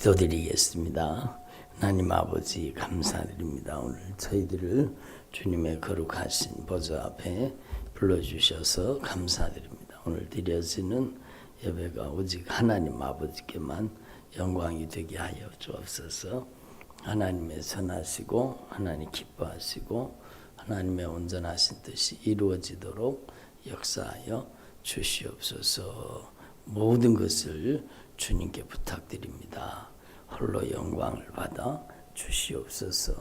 기도드리겠습니다. 하나님 아버지 감사드립니다. 오늘 저희들을 주님의 거룩하신 보좌 앞에 불러주셔서 감사드립니다. 오늘 드려지는 예배가 오직 하나님 아버지께만 영광이 되게 하여 주옵소서. 하나님의 선하시고 하나님 기뻐하시고 하나님의 온전하신 뜻이 이루어지도록 역사하여 주시옵소서. 모든 것을 주님께 부탁드립니다. 홀로 영광을 받아 주시옵소서.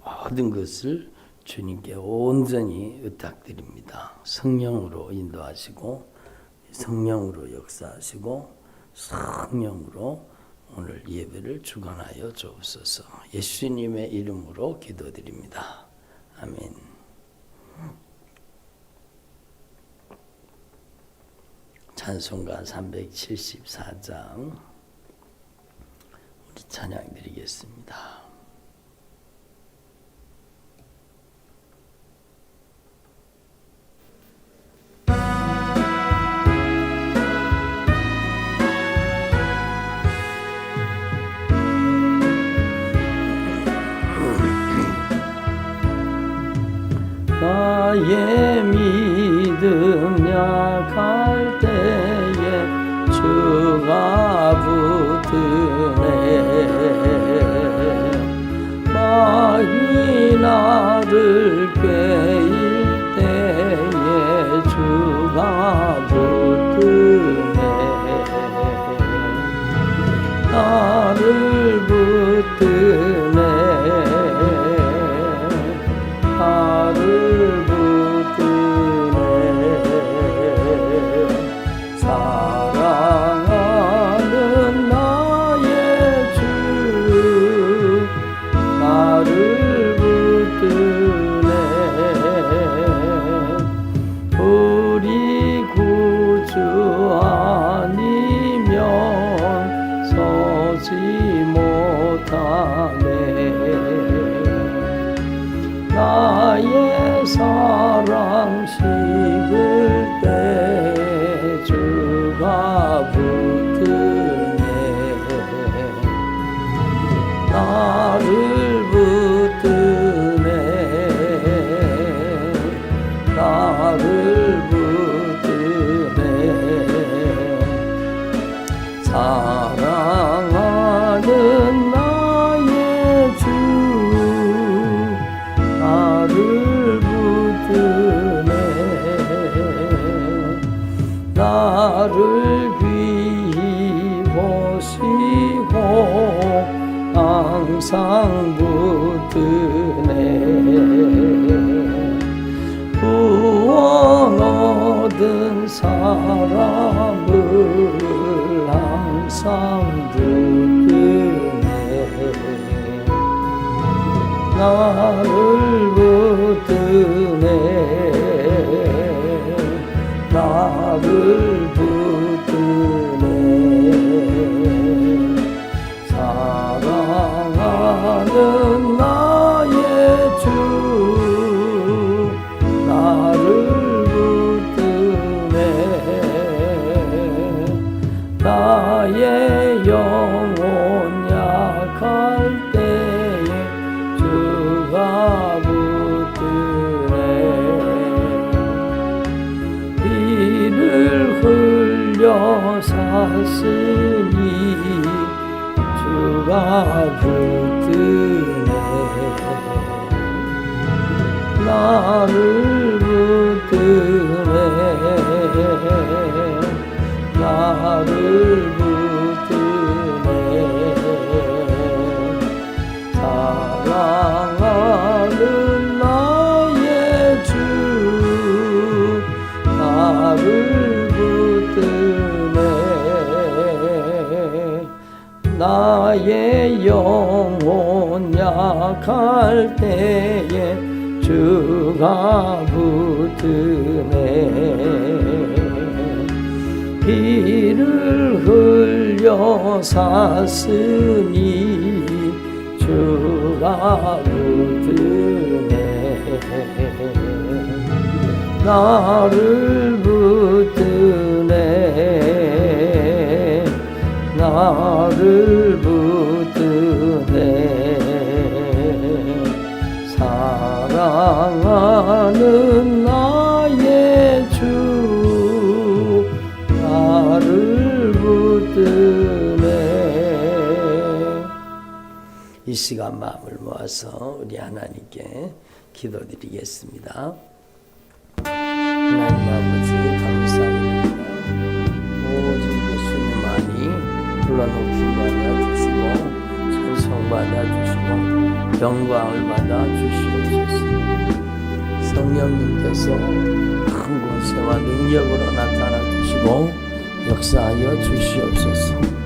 모든 것을 주님께 온전히 의탁드립니다. 성령으로 인도하시고 성령으로 역사하시고 성령으로 오늘 예배를 주관하여 주옵소서. 예수님의 이름으로 기도드립니다. 아멘. 찬송가 374장 우리 찬양 드리겠습니다. 나의 믿음 약할 때에 주가 붙드네. 마귀 나를 꾀일 때에 주가 붙드네. 나를 붙드네. 나를 붙드네. 사랑하는 나의 주 나를 붙드네. 우리 구주 아니면 서지 못하네. 나의 사랑 식을 때 주가 붙드네. 나를 붙드네. 나를 붙드네. 사랑하는 나의 주 나를 붙드네. 나를 귀히 보시고 항상 붙드네. 구원 얻은 사람을 항상 붙드네. 나를 붙드네. 나를 붙드네. 사랑하는 나의 주 나를 붙드네. 나의 영혼 약할 때에 주가 붙드네. 피를 흘려 샀으니 주가 붙드네. 나를 붙드네. 나를 붙드네. 사랑하는 나의 주 나를 붙드네. 나의 영혼 약할 때에 주가 붙드네. 피를 흘려 샀으니 주가 붙드네. 나를 붙드네. 나를 시간 마음을 모아서 우리 하나님께 기도드리겠습니다. 하나님 아버지 감사합니다. 오직 예수님만이 불러놓기 받아주시고 찬송받아 주시고 영광을 받아 주시옵소서. 성령님께서 큰 권세와 능력으로 나타나 주시고 역사하여 주시옵소서.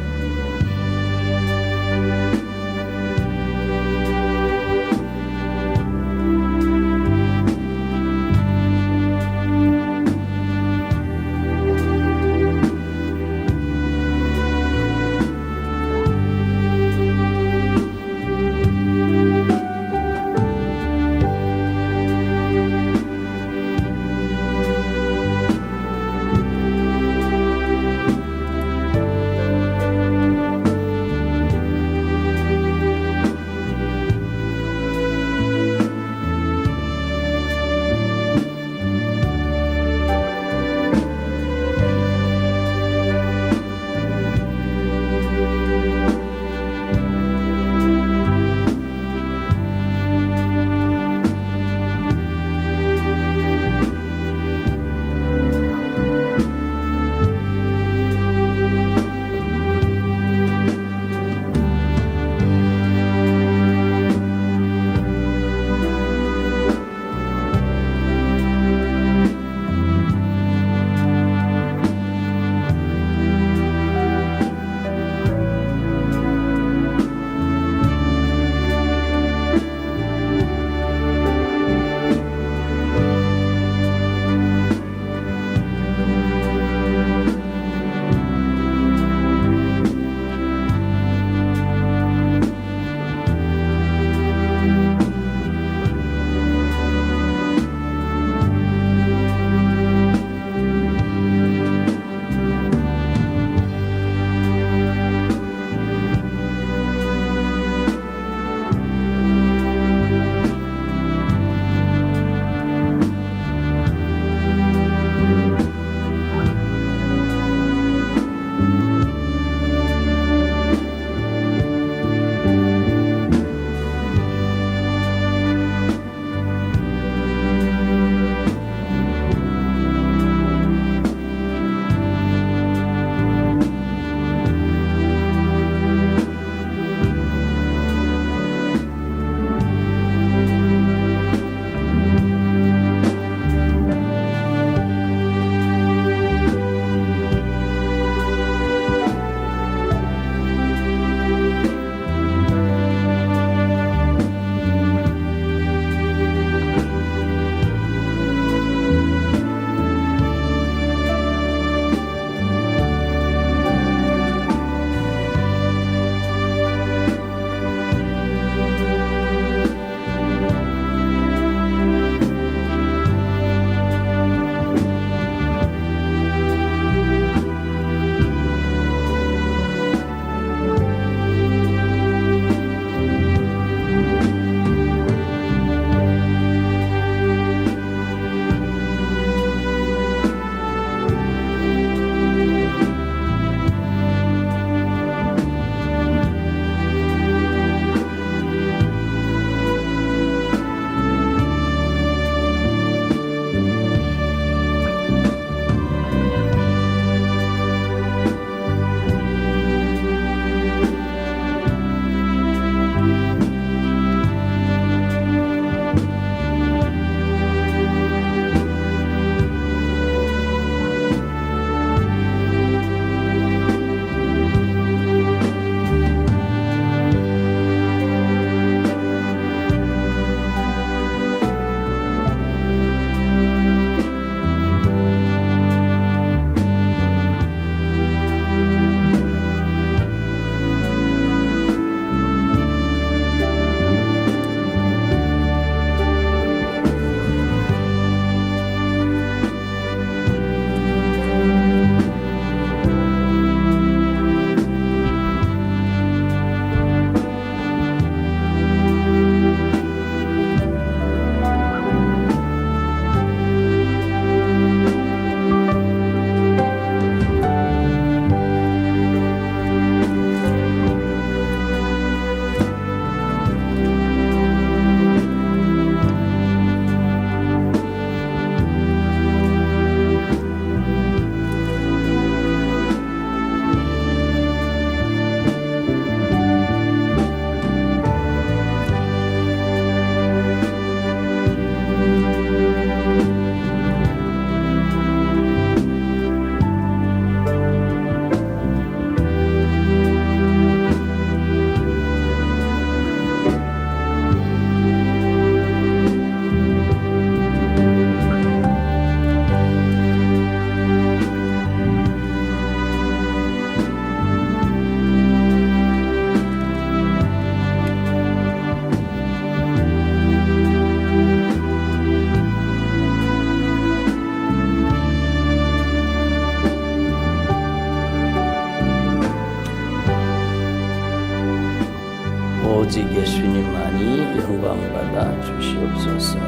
오직 예수님만이 영광받아 주시옵소서.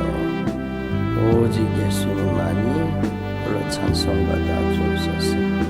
오직 예수님만이 홀로 찬송받아 주옵소서.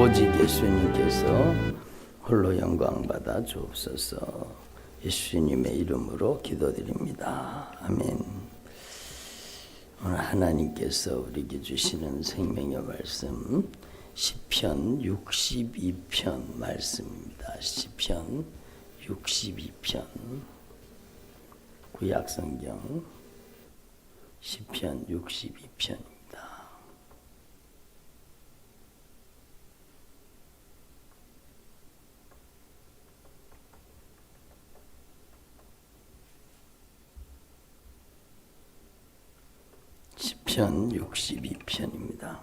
오직 예수님께서 홀로 영광받아 주옵소서. 예수님의 이름으로 기도드립니다. 아멘. 오늘 하나님께서 우리에게 주시는 생명의 말씀 시편 62편 말씀입니다. 시편 62편 구약성경 시편 62편입니다. 시편 62편입니다.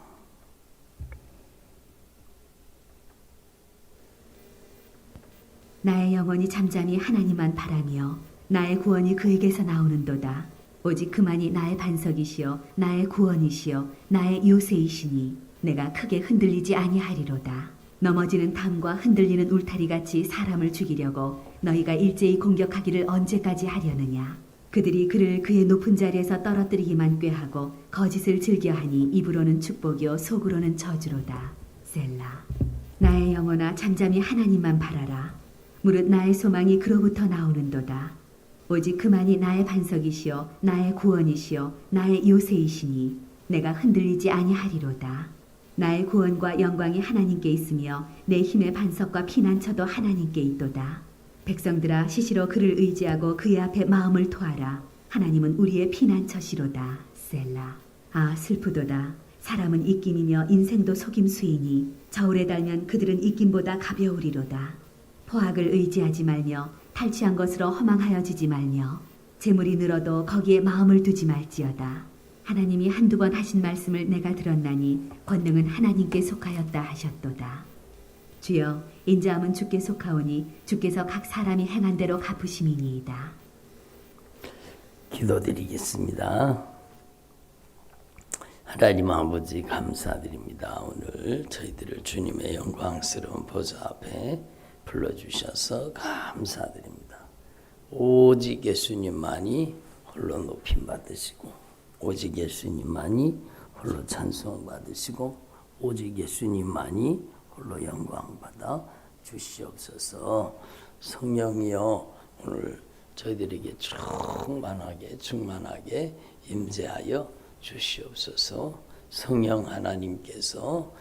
나의 영혼이 잠잠히 하나님만 바라며 나의 구원이 그에게서 나오는도다. 오직 그만이 나의 반석이시여 나의 구원이시여 나의 요새이시니 내가 크게 흔들리지 아니하리로다. 넘어지는 담과 흔들리는 울타리같이 사람을 죽이려고 너희가 일제히 공격하기를 언제까지 하려느냐. 그들이 그를 그의 높은 자리에서 떨어뜨리기만 꾀하고 거짓을 즐겨하니 입으로는 축복이요 속으로는 저주로다. 셀라. 나의 영혼아 잠잠히 하나님만 바라라. 무릇 나의 소망이 그로부터 나오는도다. 오직 그만이 나의 반석이시요 나의 구원이시요 나의 요새이시니 내가 흔들리지 아니하리로다. 나의 구원과 영광이 하나님께 있으며 내 힘의 반석과 피난처도 하나님께 있도다. 백성들아 시시로 그를 의지하고 그의 앞에 마음을 토하라. 하나님은 우리의 피난처시로다. 셀라. 아 슬프도다. 사람은 입김이며 인생도 속임수이니 저울에 달면 그들은 입김보다 가벼우리로다. 포악을 의지하지 말며 탈취한 것으로 허망하여지지 말며 재물이 늘어도 거기에 마음을 두지 말지어다. 하나님이 한두 번 하신 말씀을 내가 들었나니 권능은 하나님께 속하였다 하셨도다. 주여 인자함은 주께 속하오니 주께서 각 사람이 행한 대로 갚으심이니이다. 기도드리겠습니다. 하나님 아버지 감사드립니다. 오늘 저희들을 주님의 영광스러운 보좌 앞에 불러주셔서 감사드립니다. 오직 예수님만이 홀로 높임 받으시고 오직 예수님만이 홀로 찬송 받으시고 오직 예수님만이 홀로 영광받아 주시옵소서. 성령이여 오늘 저희들에게 충만하게 임재하여 주시옵소서. 성령 하나님께서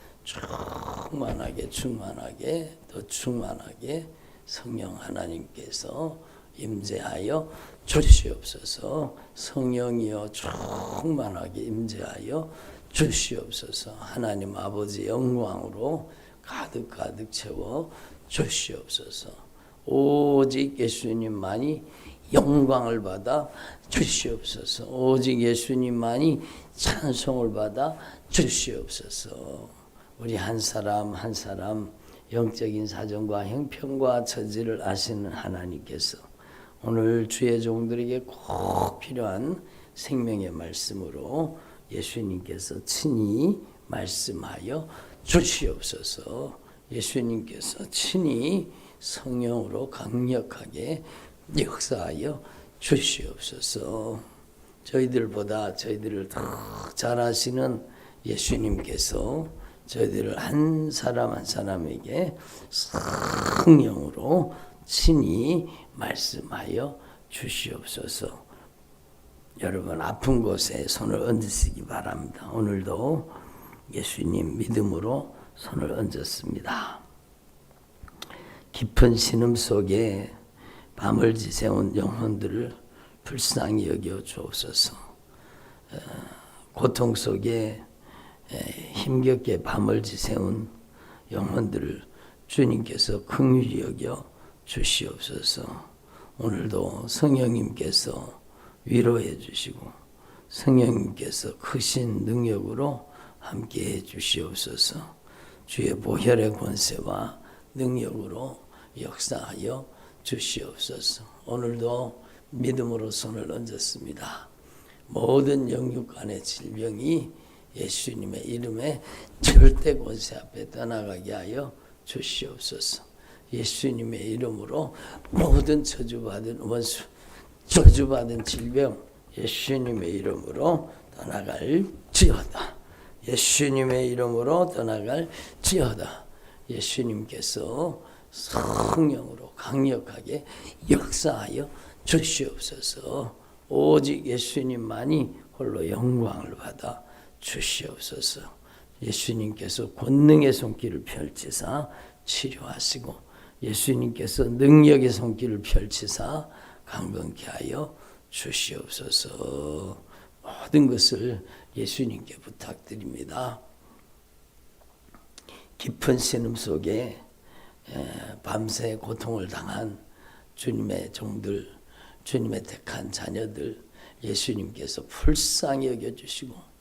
충만하게 더 충만하게 성령 하나님께서 임재하여 주시옵소서. 성령이여 충만하게 임재하여 주시옵소서. 하나님 아버지 영광으로 가득 채워 주시옵소서. 오직 예수님만이 영광을 받아 주시옵소서. 오직 예수님만이 찬송을 받아 주시옵소서. 우리 한 사람 한 사람 영적인 사정과 형편과 처지를 아시는 하나님께서 오늘 주의 종들에게 꼭 필요한 생명의 말씀으로 예수님께서 친히 말씀하여 주시옵소서. 예수님께서 친히 성령으로 강력하게 역사하여 주시옵소서. 저희들보다 저희들을 더 잘 아시는 예수님께서 저희들을 한 사람 한 사람에게 성령으로 친히 말씀하여 주시옵소서. 여러분 아픈 곳에 손을 얹으시기 바랍니다. 오늘도 예수님 믿음으로 손을 얹었습니다. 깊은 신음 속에 밤을 지새운 영혼들을 불쌍히 여겨 주옵소서. 고통 속에 힘겹게 밤을 지새운 영혼들을 주님께서 긍휼히 여겨 주시옵소서. 오늘도 성령님께서 위로해 주시고 성령님께서 크신 능력으로 함께해 주시옵소서. 주의 보혈의 권세와 능력으로 역사하여 주시옵소서. 오늘도 믿음으로 손을 얹었습니다. 모든 영육간의 질병이 예수님의 이름에 절대 권세 앞에 떠나가게 하여 주시옵소서. 예수님의 이름으로 모든 저주받은 원수, 저주받은 질병 예수님의 이름으로 떠나갈지어다. 예수님의 이름으로 떠나갈지어다. 예수님께서 성령으로 강력하게 역사하여 주시옵소서. 오직 예수님만이 홀로 영광을 받아 주시옵소서. 예수님께서 권능의 손길을 펼치사 치료하시고 예수님께서 능력의 손길을 펼치사 강건케 하여 주시옵소서. 모든 것을 예수님께 부탁드립니다. 깊은 신음 속에 밤새 고통을 당한 주님의 종들, 주님의 택한 자녀들 예수님께서 불쌍히 여겨주시고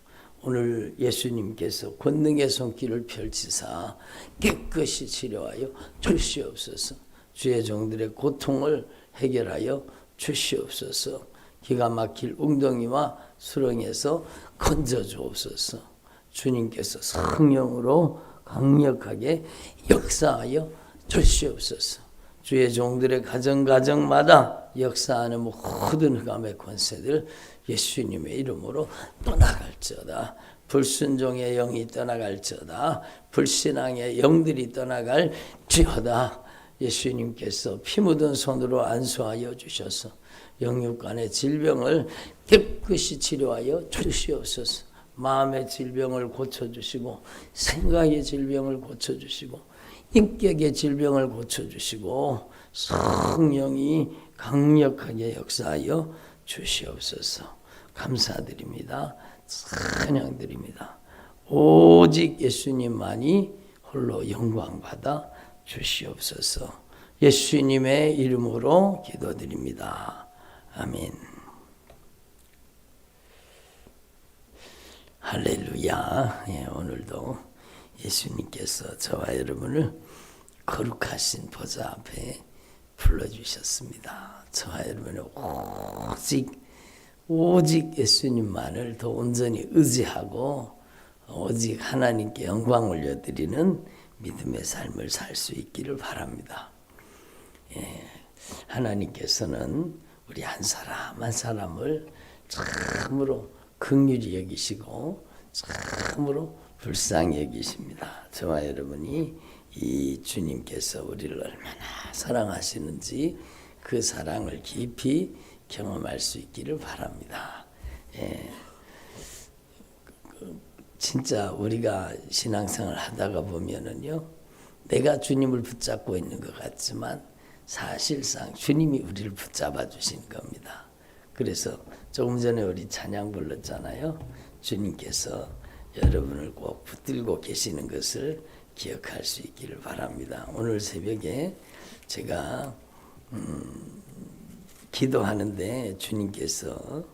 오늘 예수님께서 권능의 손길을 펼치사 깨끗이 치료하여 주시옵소서. 주의 종들의 고통을 해결하여 주시옵소서. 기가 막힐 웅덩이와 수렁에서 건져 주옵소서. 주님께서 성령으로 강력하게 역사하여 주시옵소서. 주의 종들의 가정마다 역사하는 모든 흑암의 권세들 예수님의 이름으로 떠나갈지어다. 불순종의 영이 떠나갈지어다. 불신앙의 영들이 떠나갈지어다. 예수님께서 피 묻은 손으로 안수하여 주셔서 영육간의 질병을 깨끗이 치료하여 주시옵소서. 마음의 질병을 고쳐주시고 생각의 질병을 고쳐주시고 인격의 질병을 고쳐주시고 성령이 강력하게 역사하여 주시옵소서. 감사드립니다. 찬양드립니다. 오직 예수님만이 홀로 영광받아 주시옵소서. 예수님의 이름으로 기도드립니다. 아멘. 할렐루야. 오늘도 예수님께서 저와 여러분을 거룩하신 보좌 앞에 불러주셨습니다. 저와 여러분은 오직 예수님만을 더 온전히 의지하고 오직 하나님께 영광 올려드리는 믿음의 삶을 살 수 있기를 바랍니다. 하나님께서는 우리 한 사람 한 사람을 참으로 긍휼히 여기시고 참으로 불쌍히 여기십니다. 저와 여러분이 이 주님께서 우리를 얼마나 사랑하시는지 그 사랑을 깊이 경험할 수 있기를 바랍니다. 진짜 우리가 신앙생활 하다가 보면은요, 내가 주님을 붙잡고 있는 것 같지만 사실상 주님이 우리를 붙잡아 주신 겁니다. 그래서 조금 전에 우리 찬양 불렀잖아요. 주님께서 여러분을 꼭 붙들고 계시는 것을 기억할 수 있기를 바랍니다. 오늘 새벽에 제가 기도하는데 주님께서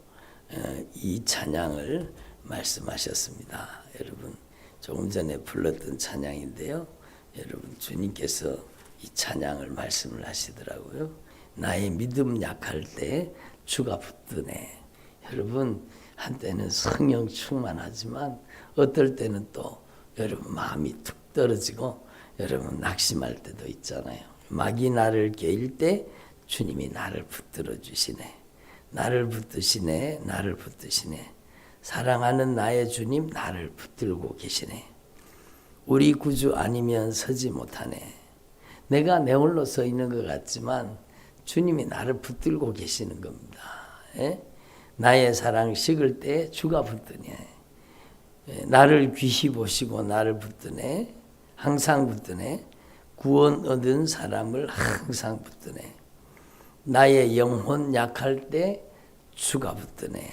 이 찬양을 말씀하셨습니다. 여러분 조금 전에 불렀던 찬양인데요. 여러분 주님께서 이 찬양을 말씀을 하시더라고요. 나의 믿음 약할 때 주가 붙드네. 여러분 한때는 성령 충만하지만 어떨 때는 또 여러분 마음이 툭 떨어지고 여러분 낙심할 때도 있잖아요. 막이 나를 깨일 때 주님이 나를 붙들어 주시네. 나를 붙드시네. 나를 붙드시네. 사랑하는 나의 주님 나를 붙들고 계시네. 우리 구주 아니면 서지 못하네. 내가 내 홀로 서 있는 것 같지만 주님이 나를 붙들고 계시는 겁니다. 예? 나의 사랑 식을 때 주가 붙드네. 예, 나를 귀시 보시고 나를 붙드네. 항상 붙드네. 구원 얻은 사람을 항상 붙드네. 나의 영혼 약할 때 주가 붙드네.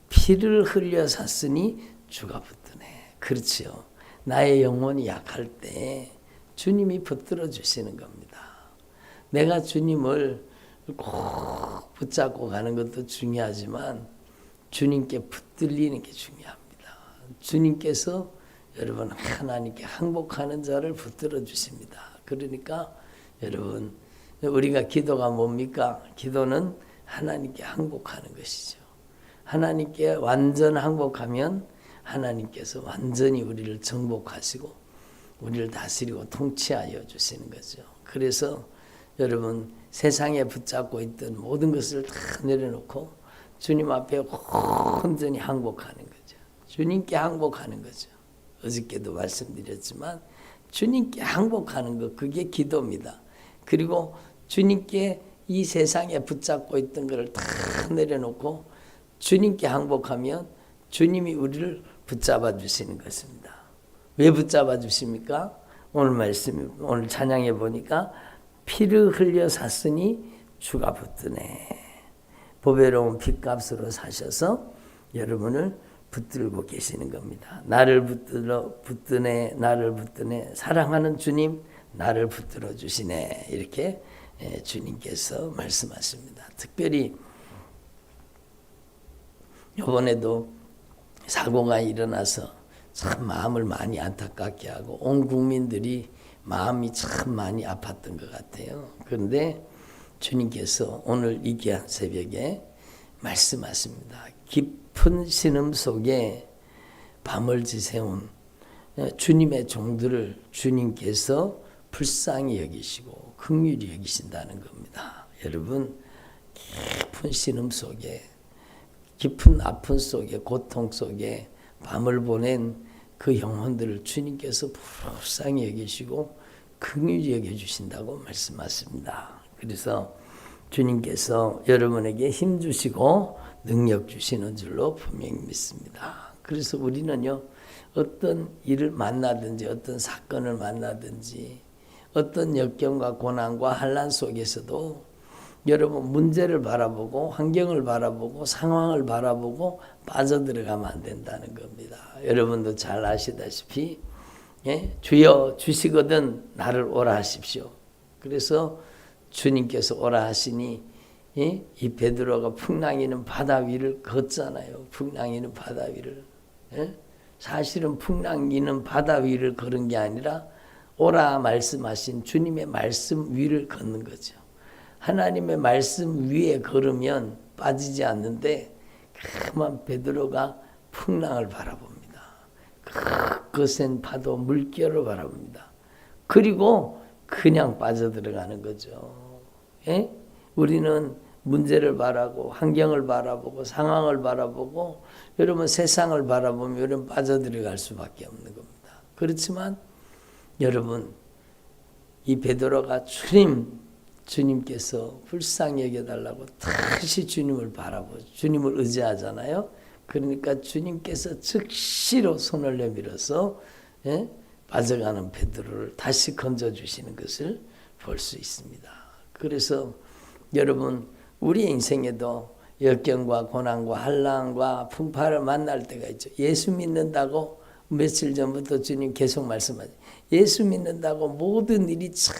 피를 흘려 샀으니 주가 붙드네. 그렇지요. 나의 영혼이 약할 때 주님이 붙들어 주시는 겁니다. 내가 주님을 꼭 붙잡고 가는 것도 중요하지만 주님께 붙들리는 게 중요합니다. 주님께서 여러분 하나님께 항복하는 자를 붙들어 주십니다. 그러니까 여러분 우리가 기도가 뭡니까? 기도는 하나님께 항복하는 것이죠. 하나님께 완전 항복하면 하나님께서 완전히 우리를 정복하시고 우리를 다스리고 통치하여 주시는 거죠. 그래서 여러분 세상에 붙잡고 있던 모든 것을 다 내려놓고 주님 앞에 온전히 항복하는 거죠. 주님께 항복하는 거죠. 어저께도 말씀드렸지만 주님께 항복하는 것 그게 기도입니다. 그리고 주님께 이 세상에 붙잡고 있던 것을 다 내려놓고 주님께 항복하면 주님이 우리를 붙잡아 주시는 것입니다. 왜 붙잡아 주십니까? 오늘 말씀, 오늘 찬양해 보니까 피를 흘려 샀으니 주가 붙드네. 보배로운 핏값으로 사셔서 여러분을 붙들고 계시는 겁니다. 나를 붙드네, 나를 붙드네. 사랑하는 주님, 나를 붙들어 주시네. 이렇게 주님께서 말씀하십니다. 특별히 이번에도 사고가 일어나서 참 마음을 많이 안타깝게 하고 온 국민들이 마음이 참 많이 아팠던 것 같아요. 그런데 주님께서 오늘 이 귀한 새벽에 말씀하십니다. 깊은 신음 속에 밤을 지새운 주님의 종들을 주님께서 불쌍히 여기시고 긍휼히 여기신다는 겁니다. 여러분 깊은 신음 속에 깊은 아픔 속에 고통 속에 밤을 보낸 그 영혼들을 주님께서 불쌍히 여기시고 긍휼히 여겨주신다고 말씀하십니다. 그래서 주님께서 여러분에게 힘 주시고 능력 주시는 줄로 분명히 믿습니다. 그래서 우리는요 어떤 일을 만나든지 어떤 사건을 만나든지 어떤 역경과 고난과 환난 속에서도 여러분 문제를 바라보고 환경을 바라보고 상황을 바라보고 빠져들어가면 안 된다는 겁니다. 여러분도 잘 아시다시피 주여 주시거든 나를 오라 하십시오. 그래서 주님께서 오라 하시니 이 베드로가 풍랑이는 바다 위를 걷잖아요. 풍랑이는 바다 위를. 사실은 풍랑이는 바다 위를 걸은 게 아니라 오라 말씀하신 주님의 말씀 위를 걷는 거죠. 하나님의 말씀 위에 걸으면 빠지지 않는데 그만 베드로가 풍랑을 바라봅니다. 거센 파도 물결을 바라봅니다. 그리고 그냥 빠져들어가는 거죠. 우리는 문제를 바라고 환경을 바라보고 상황을 바라보고 여러분 세상을 바라보면 여러분 빠져들어갈 수밖에 없는 겁니다. 그렇지만 여러분 이 베드로가 주님께서 불쌍히 여겨달라고 다시 주님을 바라보고 주님을 의지하잖아요. 그러니까 주님께서 즉시로 손을 내밀어서 빠져가는 베드로를 다시 건져주시는 것을 볼 수 있습니다. 그래서 여러분 우리 인생에도 역경과 고난과 환난과 풍파를 만날 때가 있죠. 예수 믿는다고 며칠 전부터 주님 계속 말씀하죠. 예수 믿는다고 모든 일이 잘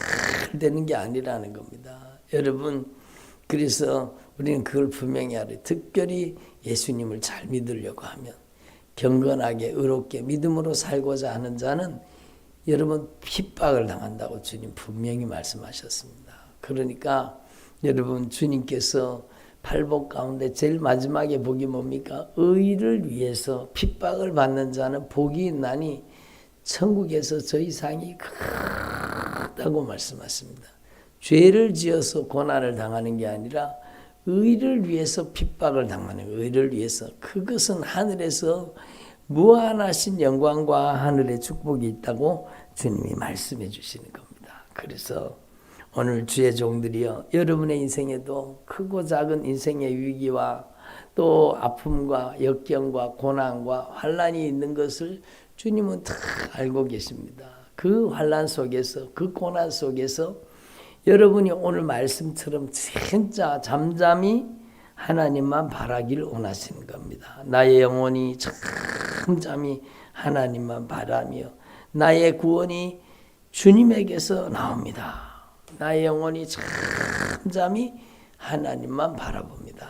되는 게 아니라는 겁니다. 여러분 그래서 우리는 그걸 분명히 알아요. 특별히 예수님을 잘 믿으려고 하면 경건하게 의롭게 믿음으로 살고자 하는 자는 여러분 핍박을 당한다고 주님 분명히 말씀하셨습니다. 그러니까 여러분 주님께서 팔복 가운데 제일 마지막에 복이 뭡니까? 의를 위해서 핍박을 받는 자는 복이 있나니 천국에서 저 이상이 크다고 말씀하십니다. 죄를 지어서 고난을 당하는 게 아니라 의를 위해서 핍박을 당하는 거예요. 의를 위해서. 그것은 하늘에서 무한하신 영광과 하늘의 축복이 있다고 주님이 말씀해 주시는 겁니다. 그래서 오늘 주의 종들이여, 여러분의 인생에도 크고 작은 인생의 위기와 또 아픔과 역경과 고난과 환난이 있는 것을 주님은 다 알고 계십니다. 그 환난 속에서, 그 고난 속에서 여러분이 오늘 말씀처럼 진짜 잠잠히 하나님만 바라기를 원하시는 겁니다. 나의 영혼이 잠잠히 하나님만 바라며 나의 구원이 주님에게서 나옵니다. 나의 영혼이 잠잠히 하나님만 바라봅니다.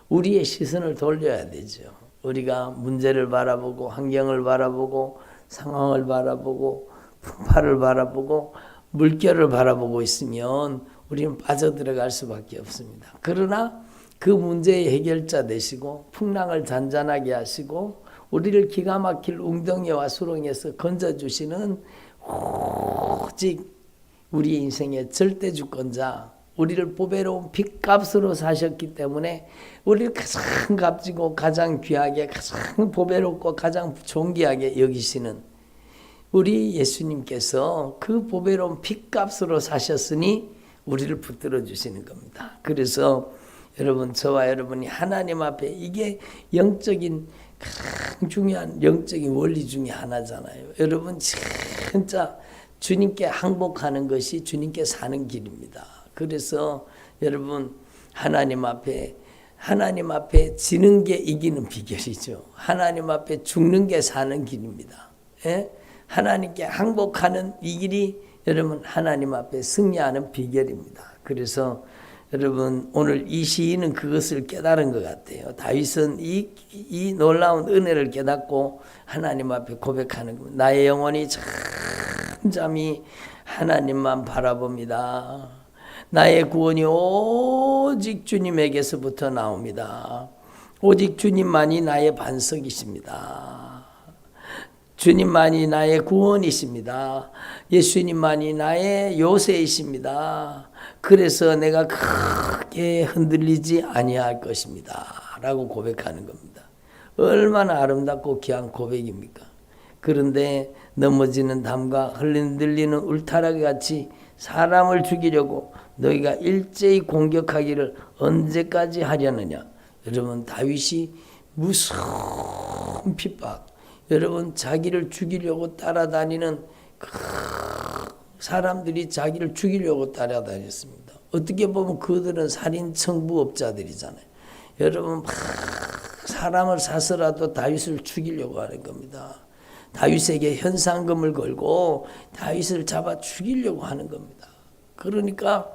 우리의 시선을 돌려야 되죠. 우리가 문제를 바라보고 환경을 바라보고 상황을 바라보고 풍파를 바라보고 물결을 바라보고 있으면 우리는 빠져들어갈 수밖에 없습니다. 그러나 그 문제의 해결자 되시고 풍랑을 잔잔하게 하시고 우리를 기가 막힐 웅덩이와 수렁에서 건져주시는 오직 우리 인생의 절대 주권자, 우리를 보배로운 핏값으로 사셨기 때문에 우리를 가장 값지고 가장 귀하게 가장 보배롭고 가장 존귀하게 여기시는 우리 예수님께서 그 보배로운 핏값으로 사셨으니 우리를 붙들어 주시는 겁니다. 그래서 여러분, 저와 여러분이 하나님 앞에, 이게 영적인 가장 중요한 영적인 원리 중에 하나잖아요. 여러분, 진짜 주님께 항복하는 것이 주님께 사는 길입니다. 그래서 여러분, 하나님 앞에 지는 게 이기는 비결이죠. 하나님 앞에 죽는 게 사는 길입니다. 예? 하나님께 항복하는 이 길이 여러분 하나님 앞에 승리하는 비결입니다. 그래서 여러분, 오늘 이 시인은 그것을 깨달은 것 같아요. 다윗은 이 놀라운 은혜를 깨닫고 하나님 앞에 고백하는 겁니다. 나의 영혼이 잠잠히 하나님만 바라봅니다. 나의 구원이 오직 주님에게서부터 나옵니다. 오직 주님만이 나의 반석이십니다. 주님만이 나의 구원이십니다. 예수님만이 나의 요새이십니다. 그래서 내가 크게 흔들리지 아니할 것입니다. 라고 고백하는 겁니다. 얼마나 아름답고 귀한 고백입니까? 그런데 넘어지는 담과 흔들리는 울타리 같이 사람을 죽이려고 너희가 일제히 공격하기를 언제까지 하려느냐. 여러분, 다윗이 무서운 핍박, 여러분, 자기를 죽이려고 따라다니는 사람들이 자기를 죽이려고 따라다녔습니다. 어떻게 보면 그들은 살인 청부업자들이잖아요. 여러분, 막 사람을 사서라도 다윗을 죽이려고 하는 겁니다. 다윗에게 현상금을 걸고 다윗을 잡아 죽이려고 하는 겁니다. 그러니까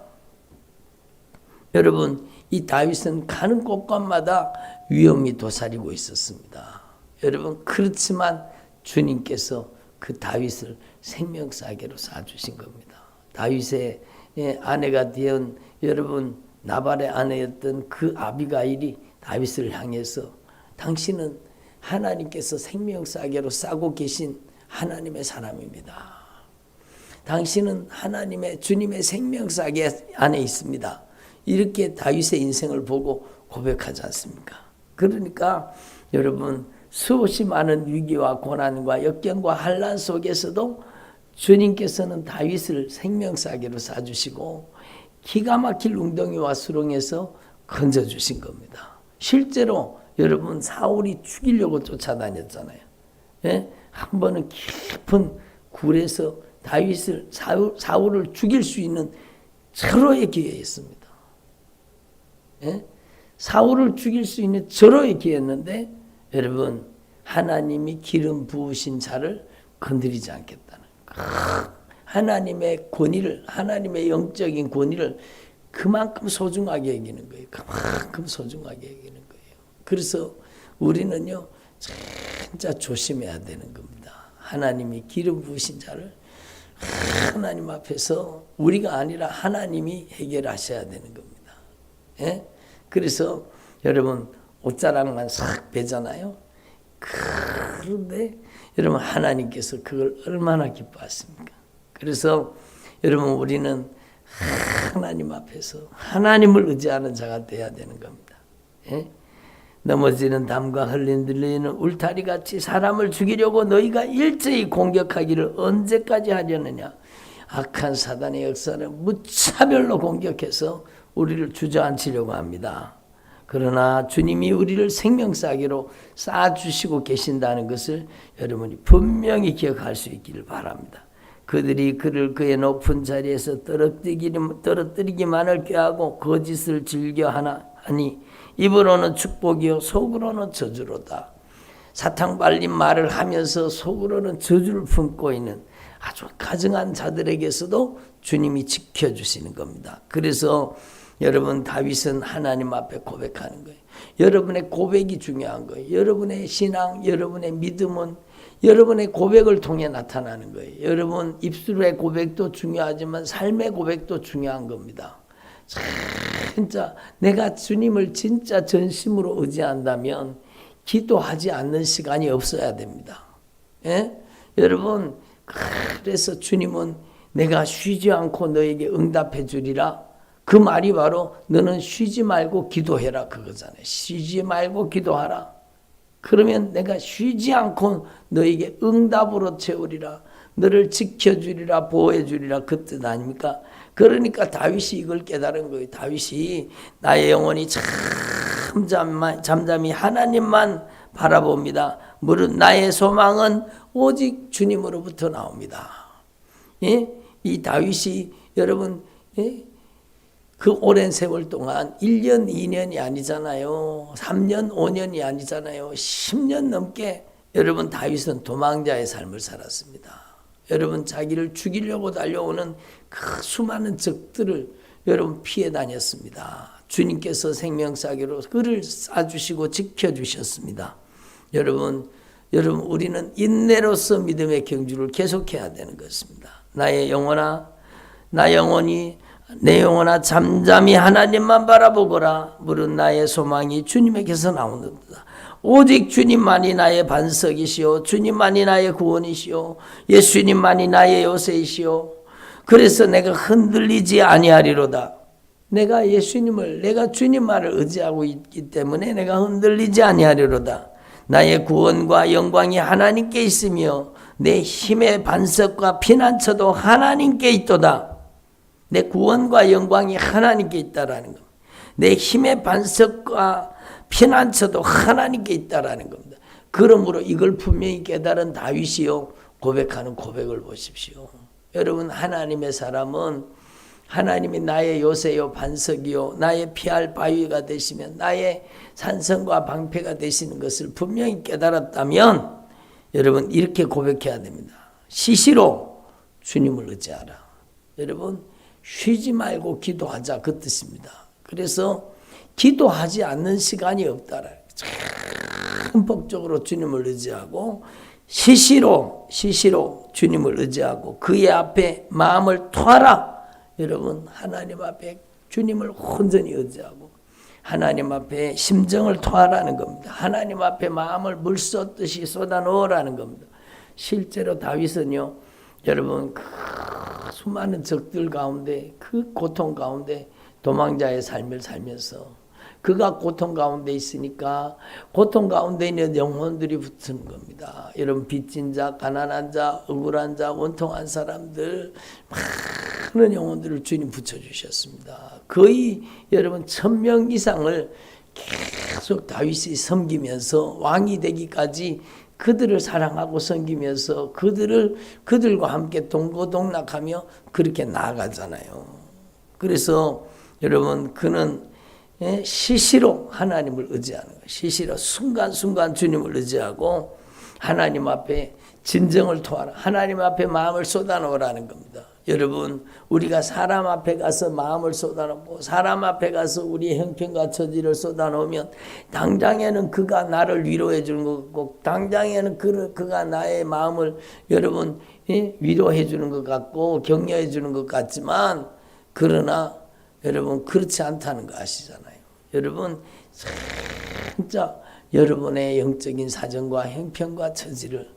여러분, 이 다윗은 가는 곳곳마다 위험이 도사리고 있었습니다. 여러분, 그렇지만 주님께서 그 다윗을 생명사계로 쌓아주신 겁니다. 다윗의 아내가 되은 여러분, 나발의 아내였던 그 아비가일이 다윗을 향해서 당신은 하나님께서 생명사계로 싸고 계신 하나님의 사람입니다. 당신은 하나님의 주님의 생명사계 안에 있습니다. 이렇게 다윗의 인생을 보고 고백하지 않습니까? 그러니까 여러분, 수없이 많은 위기와 고난과 역경과 환난 속에서도 주님께서는 다윗을 생명사계로 쌓아주시고 기가 막힐 웅덩이와 수렁에서 건져주신 겁니다. 실제로 여러분, 사울이 죽이려고 쫓아다녔잖아요. 예? 한 번은 깊은 굴에서 다윗을 사울을 죽일 수 있는 절호의 기회였습니다. 예? 사울을 죽일 수 있는 절호의 기회였는데 여러분, 하나님이 기름 부으신 자를 건드리지 않겠다는 거예요. 하나님의 권위를, 하나님의 영적인 권위를 그만큼 소중하게 여기는 거예요. 그만큼 소중하게 여기는 거예요. 그래서 우리는요, 진짜 조심해야 되는 겁니다. 하나님이 기름 부으신 자를 하나님 앞에서 우리가 아니라 하나님이 해결하셔야 되는 겁니다. 예? 그래서 여러분, 옷자락만 싹 베잖아요. 그런데 여러분, 하나님께서 그걸 얼마나 기뻐하십니까? 그래서 여러분, 우리는 하나님 앞에서 하나님을 의지하는 자가 되어야 되는 겁니다. 예? 넘어지는 담과 흔들리는 울타리 같이 사람을 죽이려고 너희가 일제히 공격하기를 언제까지 하려느냐. 악한 사단의 역사는 무차별로 공격해서 우리를 주저앉히려고 합니다. 그러나 주님이 우리를 생명싸기로 쌓아주시고 계신다는 것을 여러분이 분명히 기억할 수 있기를 바랍니다. 그들이 그를 그의 높은 자리에서 떨어뜨리기만을 꾀하고 거짓을 즐겨하니 입으로는 축복이요 속으로는 저주로다. 사탕 발린 말을 하면서 속으로는 저주를 품고 있는 아주 가증한 자들에게서도 주님이 지켜주시는 겁니다. 그래서 여러분 다윗은 하나님 앞에 고백하는 거예요. 여러분의 고백이 중요한 거예요. 여러분의 신앙, 여러분의 믿음은 여러분의 고백을 통해 나타나는 거예요. 여러분 입술의 고백도 중요하지만 삶의 고백도 중요한 겁니다. 진짜 내가 주님을 진짜 전심으로 의지한다면 기도하지 않는 시간이 없어야 됩니다. 예? 여러분 그래서 주님은 내가 쉬지 않고 너에게 응답해 주리라. 그 말이 바로 너는 쉬지 말고 기도해라 그거잖아요. 쉬지 말고 기도하라. 그러면 내가 쉬지 않고 너에게 응답으로 채우리라. 너를 지켜주리라 보호해주리라 그 뜻 아닙니까? 그러니까 다윗이 이걸 깨달은 거예요. 다윗이 나의 영혼이 잠잠히 하나님만 바라봅니다. 무릇 나의 소망은 오직 주님으로부터 나옵니다. 예? 이 다윗이 여러분 그 오랜 세월 동안 1년, 2년이 아니잖아요. 3년, 5년이 아니잖아요. 10년 넘게 여러분 다윗은 도망자의 삶을 살았습니다. 여러분 자기를 죽이려고 달려오는 그 수많은 적들을 여러분 피해 다녔습니다. 주님께서 생명사기로 그를 쏴주시고 지켜주셨습니다. 여러분 우리는 인내로서 믿음의 경주를 계속해야 되는 것입니다. 나의 영혼아, 내 영혼아 잠잠히 하나님만 바라보거라. 무릇 나의 소망이 주님에게서 나오는도다. 오직 주님만이 나의 반석이시오. 주님만이 나의 구원이시오. 예수님만이 나의 요새이시오. 그래서 내가 흔들리지 아니하리로다. 내가 주님 말을 의지하고 있기 때문에 내가 흔들리지 아니하리로다. 나의 구원과 영광이 하나님께 있으며 내 힘의 반석과 피난처도 하나님께 있도다. 내 구원과 영광이 하나님께 있다라는 겁니다. 내 힘의 반석과 피난처도 하나님께 있다라는 겁니다. 그러므로 이걸 분명히 깨달은 다윗이요 고백하는 고백을 보십시오. 여러분 하나님의 사람은 하나님이 나의 요새요 반석이요 나의 피할 바위가 되시면 나의 산성과 방패가 되시는 것을 분명히 깨달았다면 여러분 이렇게 고백해야 됩니다. 시시로 주님을 의지하라. 여러분 쉬지 말고 기도하자 그 뜻입니다. 그래서 기도하지 않는 시간이 없다라. 전폭적으로 주님을 의지하고 시시로 주님을 의지하고 그의 앞에 마음을 토하라. 여러분 하나님 앞에 주님을 온전히 의지하고 하나님 앞에 심정을 토하라는 겁니다. 하나님 앞에 마음을 물 쏟듯이 쏟아 넣으라는 겁니다. 실제로 다윗은요 여러분 그 수많은 적들 가운데 그 고통 가운데 도망자의 삶을 살면서 그가 고통 가운데 있으니까 고통 가운데 있는 영혼들이 붙는 겁니다. 여러분 빚진 자, 가난한 자, 억울한 자, 원통한 사람들 많은 영혼들을 주님 붙여주셨습니다. 거의 여러분 1000명 이상을 계속 다윗이 섬기면서 왕이 되기까지 그들을 사랑하고 섬기면서 그들과 함께 동고동락하며 그렇게 나아가잖아요. 그래서 여러분 그는 시시로 하나님을 의지하는 거예요. 시시로 순간순간 주님을 의지하고 하나님 앞에 진정을 토하라. 하나님 앞에 마음을 쏟아놓으라는 겁니다. 여러분 우리가 사람 앞에 가서 마음을 쏟아놓고 사람 앞에 가서 우리의 형편과 처지를 쏟아놓으면 당장에는 그가 나를 위로해 주는 것 같고 당장에는 그가 나의 마음을 여러분 위로해 주는 것 같고 격려해 주는 것 같지만 그러나 여러분 그렇지 않다는 거 아시잖아요. 여러분 진짜 여러분의 영적인 사정과 형편과 처지를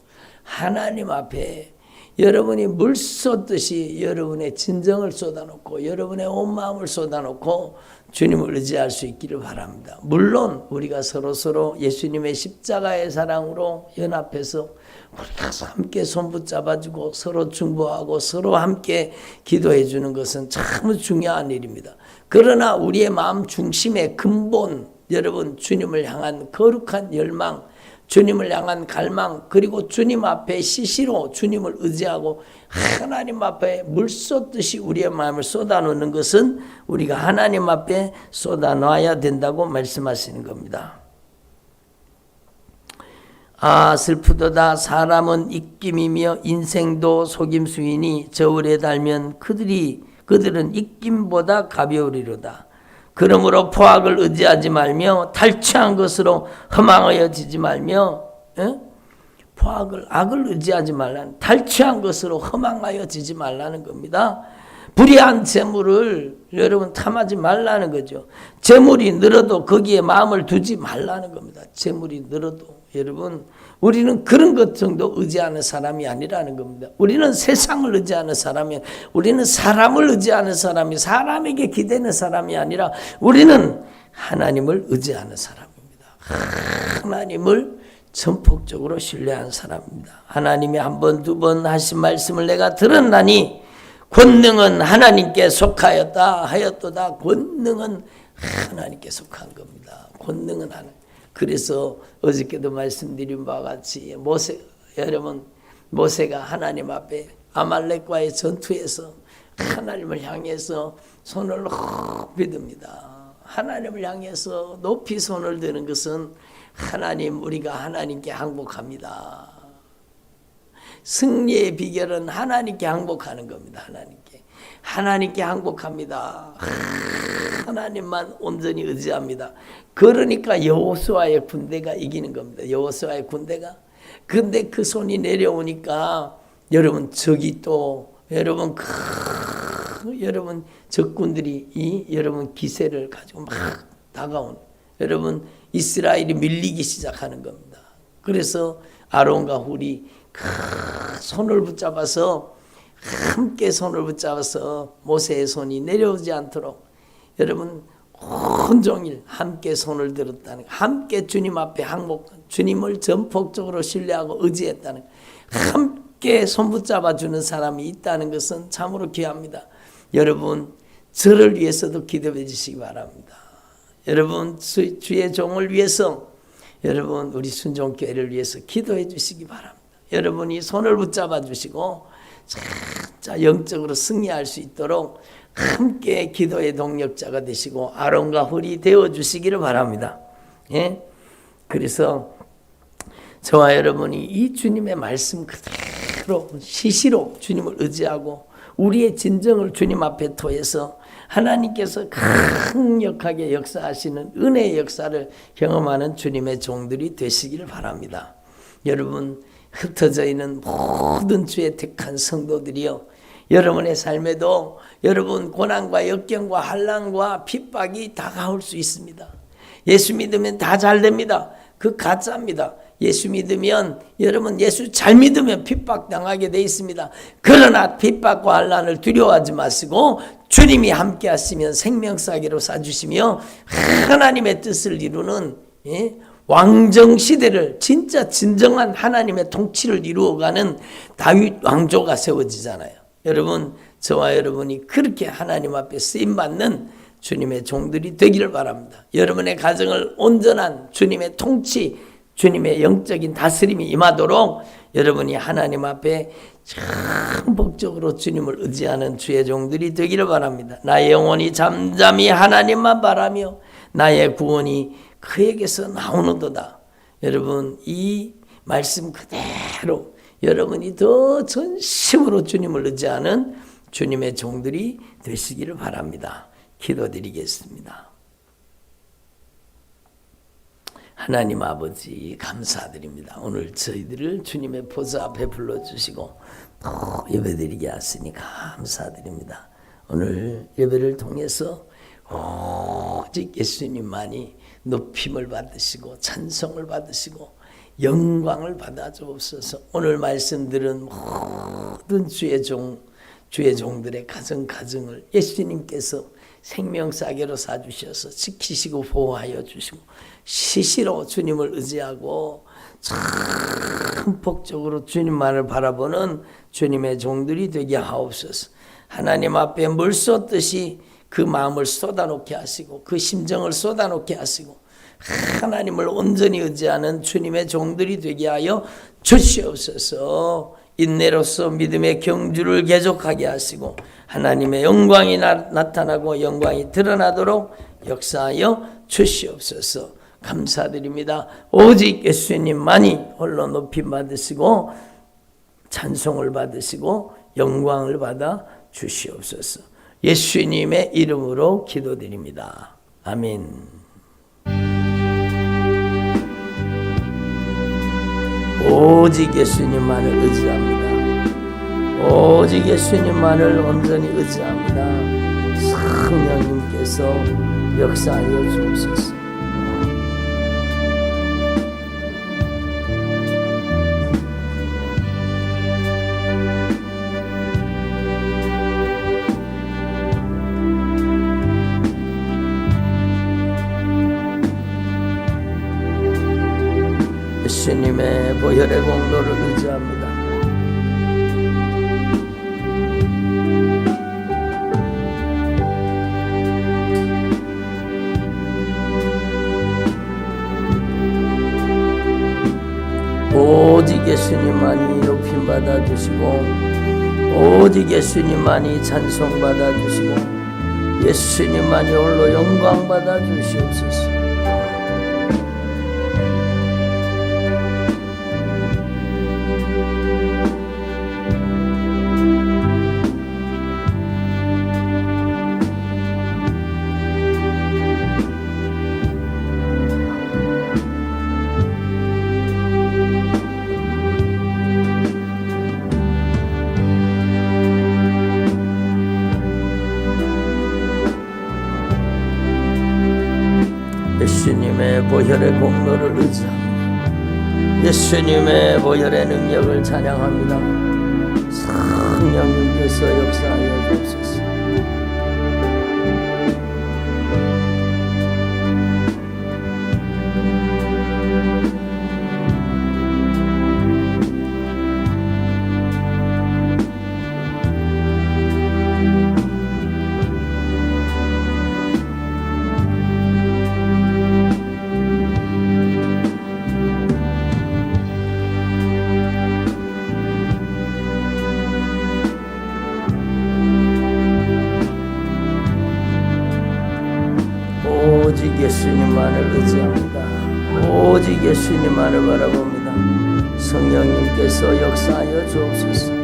하나님 앞에 여러분이 물 쏟듯이 여러분의 진정을 쏟아놓고 여러분의 온 마음을 쏟아놓고 주님을 의지할 수 있기를 바랍니다. 물론 우리가 서로 예수님의 십자가의 사랑으로 연합해서 우리가 함께 손 붙잡아주고 서로 중보하고 서로 함께 기도해 주는 것은 참 중요한 일입니다. 그러나 우리의 마음 중심의 근본, 여러분 주님을 향한 거룩한 열망, 주님을 향한 갈망, 그리고 주님 앞에 시시로 주님을 의지하고 하나님 앞에 물 쏟듯이 우리의 마음을 쏟아놓는 것은 우리가 하나님 앞에 쏟아놔야 된다고 말씀하시는 겁니다. 아 슬프도다. 사람은 입김이며 인생도 속임수이니 저울에 달면 그들은 입김보다 가벼우리로다. 그러므로 포악을 의지하지 말며 탈취한 것으로 허망하여지지 말며 악을 의지하지 말라는, 탈취한 것으로 허망하여지지 말라는 겁니다. 불의한 재물을 여러분 탐하지 말라는 거죠. 재물이 늘어도 거기에 마음을 두지 말라는 겁니다. 재물이 늘어도 여러분 우리는 그런 것 정도 의지하는 사람이 아니라는 겁니다. 우리는 세상을 의지하는 사람이, 우리는 사람을 의지하는 사람이, 사람에게 기대는 사람이 아니라 우리는 하나님을 의지하는 사람입니다. 하나님을 전폭적으로 신뢰한 사람입니다. 하나님이 한 번, 두 번 하신 말씀을 내가 들었나니 권능은 하나님께 속하였다 하였도다. 권능은 하나님께 속한 겁니다. 권능은 하나님. 그래서 어저께도 말씀드린 바와 같이 모세가 하나님 앞에 아말렉과의 전투에서 하나님을 향해서 손을 높이 듭니다. 하나님을 향해서 높이 손을 드는 것은 우리가 하나님께 항복합니다. 승리의 비결은 하나님께 항복하는 겁니다. 하나님께 항복합니다. 하나님만 온전히 의지합니다. 그러니까 여호수아의 군대가 이기는 겁니다. 여호수아의 군대가. 근데 그 손이 내려오니까 여러분 적이 또 여러분 적군들이 여러분 기세를 가지고 막 다가온 여러분 이스라엘이 밀리기 시작하는 겁니다. 그래서 아론과 훌이 손을 붙잡아서 함께 손을 붙잡아서 모세의 손이 내려오지 않도록 여러분 온종일 함께 손을 들었다는, 함께 주님 앞에 주님을 전폭적으로 신뢰하고 의지했다는, 함께 손 붙잡아 주는 사람이 있다는 것은 참으로 귀합니다. 여러분 저를 위해서도 기도해 주시기 바랍니다. 여러분 주의 종을 위해서, 여러분 우리 순종교회를 위해서 기도해 주시기 바랍니다. 여러분이 손을 붙잡아 주시고 진짜 영적으로 승리할 수 있도록 함께 기도의 동력자가 되시고 아론과 훌이 되어 주시기를 바랍니다. 예? 그래서 저와 여러분이 이 주님의 말씀 그대로 시시로 주님을 의지하고 우리의 진정을 주님 앞에 토해서 하나님께서 강력하게 역사하시는 은혜의 역사를 경험하는 주님의 종들이 되시기를 바랍니다. 여러분 흩어져 있는 모든 주의 택한 성도들이여, 여러분의 삶에도 여러분 고난과 역경과 환난과 핍박이 다가올 수 있습니다. 예수 믿으면 다 잘 됩니다. 그 가짜입니다. 예수 믿으면 여러분 예수 잘 믿으면 핍박당하게 돼 있습니다. 그러나 핍박과 환난을 두려워하지 마시고 주님이 함께 하시면 생명사기로 사주시며 하나님의 뜻을 이루는 왕정시대를, 진짜 진정한 하나님의 통치를 이루어가는 다윗 왕조가 세워지잖아요. 여러분 저와 여러분이 그렇게 하나님 앞에 쓰임받는 주님의 종들이 되기를 바랍니다. 여러분의 가정을 온전한 주님의 통치, 주님의 영적인 다스림이 임하도록 여러분이 하나님 앞에 전폭적으로 주님을 의지하는 주의 종들이 되기를 바랍니다. 나의 영혼이 잠잠히 하나님만 바라며 나의 구원이 그에게서 나오는도다. 여러분 이 말씀 그대로 여러분이 더 전심으로 주님을 의지하는 주님의 종들이 되시기를 바랍니다. 기도드리겠습니다. 하나님 아버지 감사드립니다. 오늘 저희들을 주님의 보좌 앞에 불러주시고 또 예배드리게 하시니 감사드립니다. 오늘 예배를 통해서 오직 예수님만이 높임을 받으시고 찬송을 받으시고 영광을 받아 주옵소서. 오늘 말씀들은 모든 주의 종들의 가정을 예수님께서 생명싸개로 사주셔서 지키시고 보호하여 주시고 시시로 주님을 의지하고 참 복적으로 주님만을 바라보는 주님의 종들이 되게 하옵소서. 하나님 앞에 물 쏟듯이 그 마음을 쏟아놓게 하시고 그 심정을 쏟아놓게 하시고 하나님을 온전히 의지하는 주님의 종들이 되게 하여 주시옵소서. 인내로서 믿음의 경주를 계속하게 하시고 하나님의 영광이 나타나고 영광이 드러나도록 역사하여 주시옵소서. 감사드립니다. 오직 예수님만이 홀로 높임 받으시고 찬송을 받으시고 영광을 받아 주시옵소서. 예수님의 이름으로 기도드립니다. 아멘. 오직 예수님만을 의지합니다. 오직 예수님만을 온전히 의지합니다. 성령님께서 역사하여 주옵소서. 예수님의 보혈의 공로를 의지합니다. 오직 예수님만이 높임 받아 주시고 오직 예수님만이 찬송 받아 주시고 예수님만이 홀로 영광 받아 주시옵소서. 예수님의 보혈의 공로를 의지합니다. 예수님의 보혈의 능력을 찬양합니다. 성령님께서 역사하여 주옵소서. 오직 예수님만을 의지합니다. 오직 예수님만을 바라봅니다. 성령님께서 역사하여 주옵소서.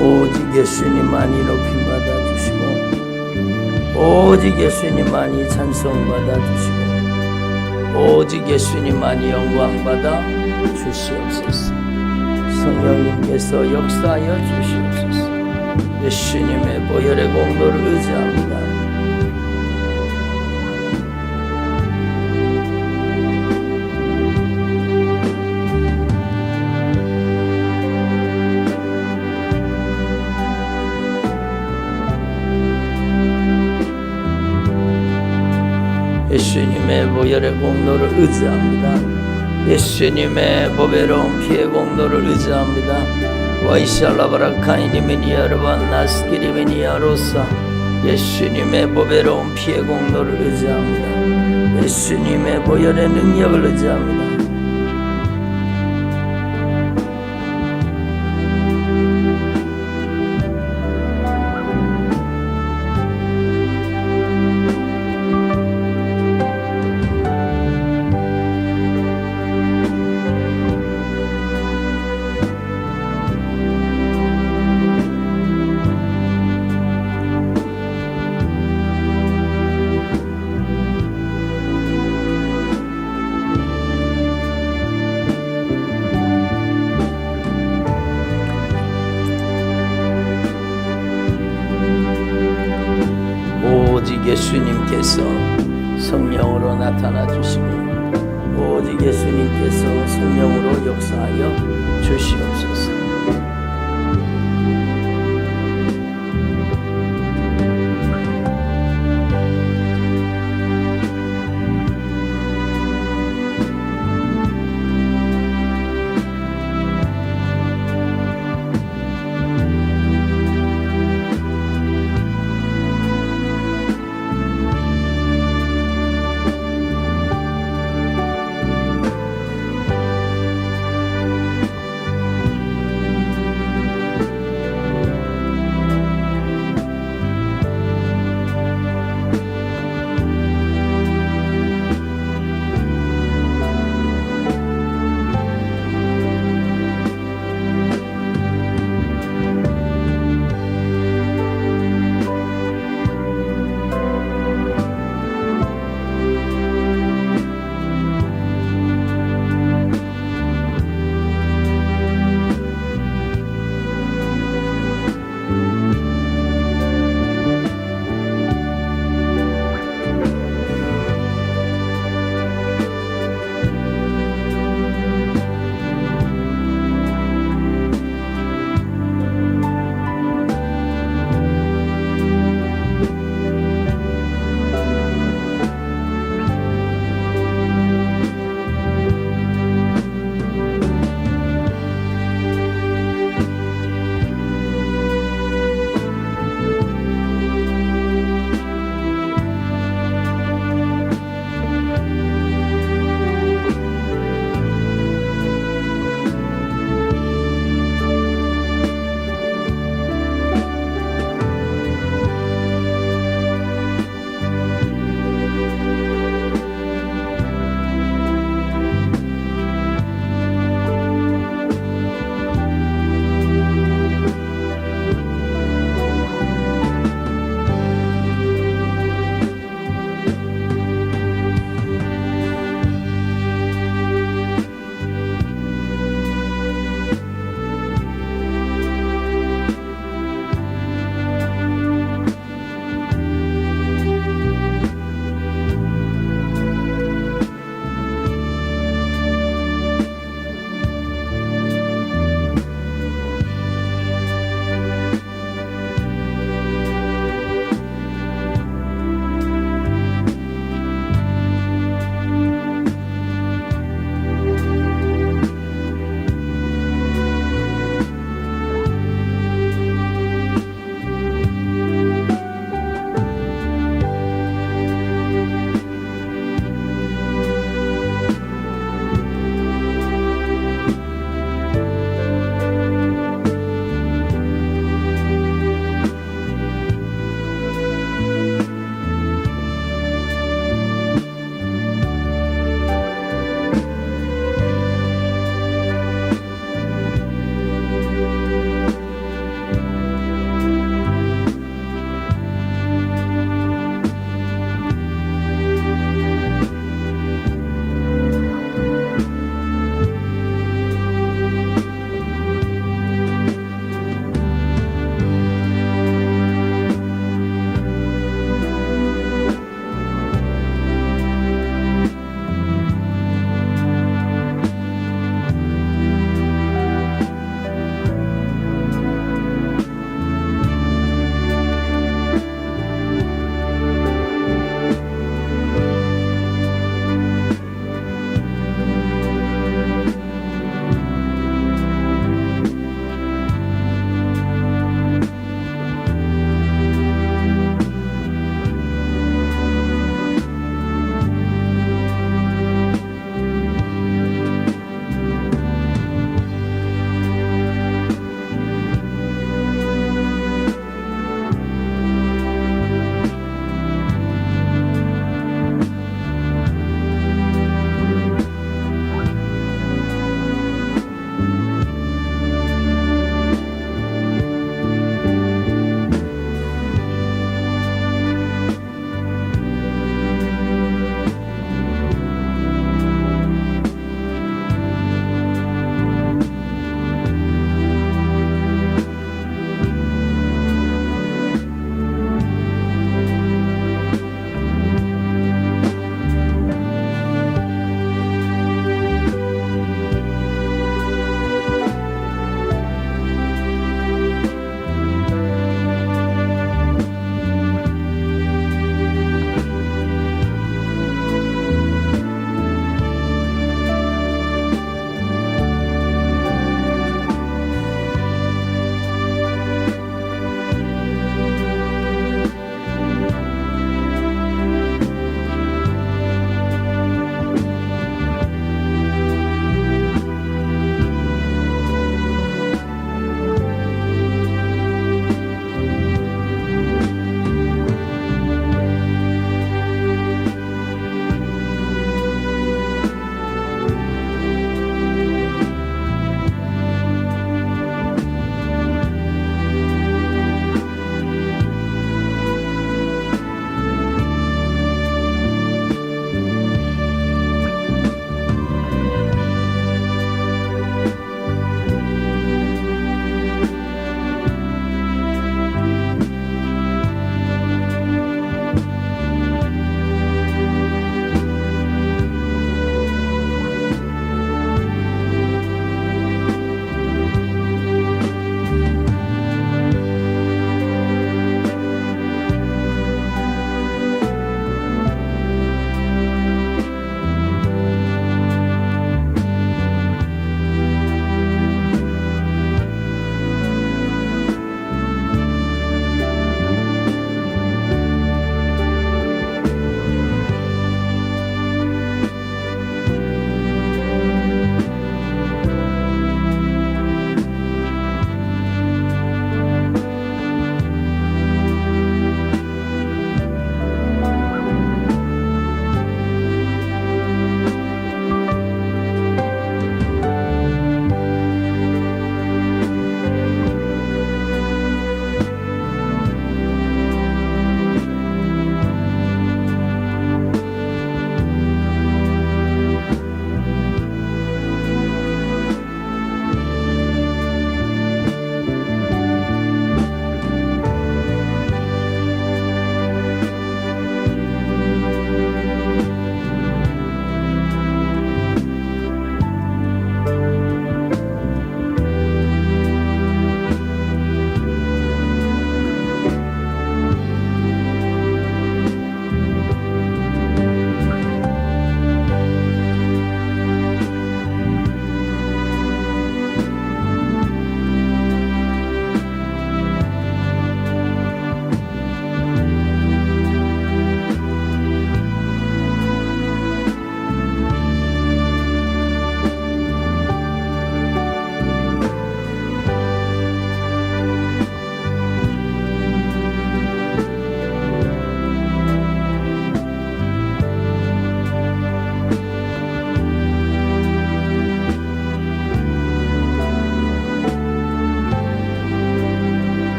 오직 예수님만이 높임 받아 주시고 오직 예수님만이 찬송 받아 주시고 오직 예수님만이 영광 받아 주시옵소서. 성령님께서 역사하여 주시옵소서. 예수님의 보혈의 공로를 의지합니다. 보혈의 공로를 의지합니다. 예수님의 보배로운 피의 공로를 의지합니다. 와이샬라바라카이니메니아르반 나스키리메니아로사 예수님의 보배로운 피의 공로를 의지합니다. 예수님의 보혈의 능력을 의지합니다. 오직 예수님께서 성령으로 나타나 주시고 오직 예수님께서 성령으로 역사하여 주시옵소서.